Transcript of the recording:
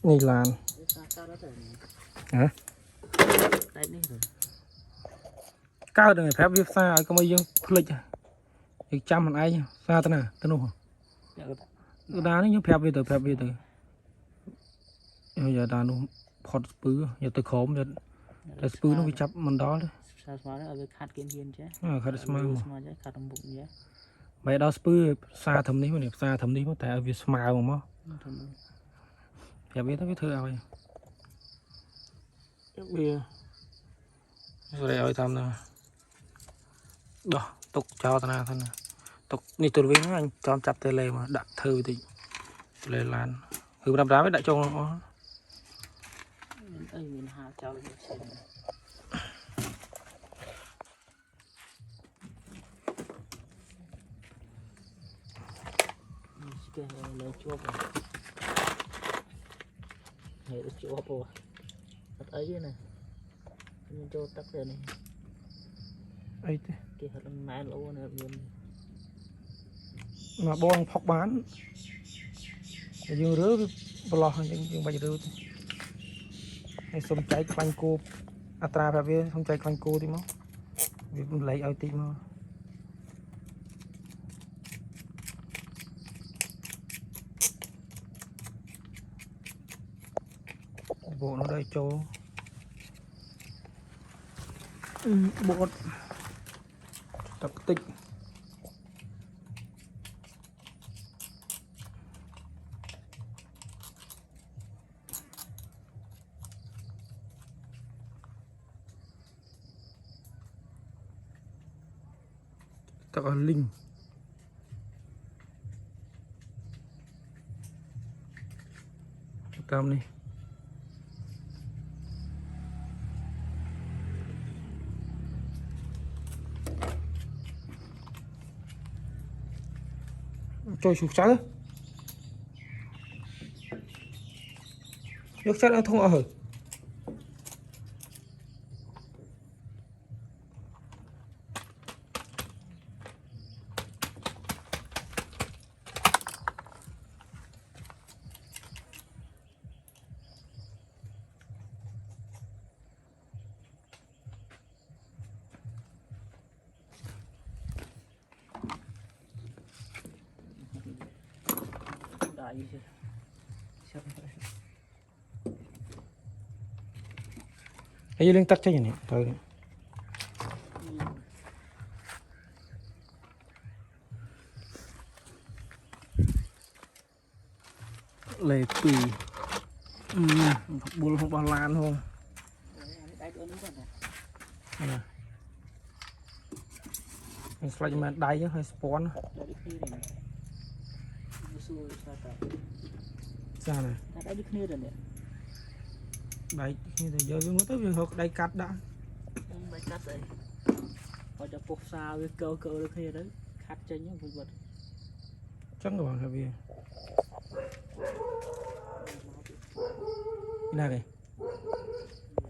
นี่ลานฮะก้าวเดินแผลวิบซ่าก็ไม่ยังพลิกอีกจำมันไอ้ซาตนะตนุดานี่ยังแผลวิเตออย่าดานุพอดปื้ออย่าตะขมอย่าแต่ปื้อnó bị chậpมันđóเลยขัดสมาvậy đóปื้อซาทำนี้มันเนี่ยซาทำนี้มันแต่วิสมาของมั้งอย่าไปต้องไปเธอเอาไปrồi ơi thầm nè đó tục cho ta thân tục đi từ với nó anh cho chặt tay lê mà đặt thư thì lê lan hư đâm đá với đại châu nó ấy này mình cho tắt rồi này ấy thế cái hạt mẹ lâu này mà bong phọc bán dương rứa bò dương bao rứa hay xông cháy quanh cô atra và viên xông cháy quanh cô thì máu vì lấy ao tim mà bộ nó đây cho bột tập tích tập linh cam này trôi sụp sắn nước sắt nó không ở ấy lên tắt cho này thôi lệ tùy buồn không bao lan không mình slide mà đáy hơi spawn sao này đây như thế giờ chúng tới việc học đây cắt đã đây cắt đây họ cho phục sao với cơ được kia đấy cắt cho những vật chắc là bằng gì này này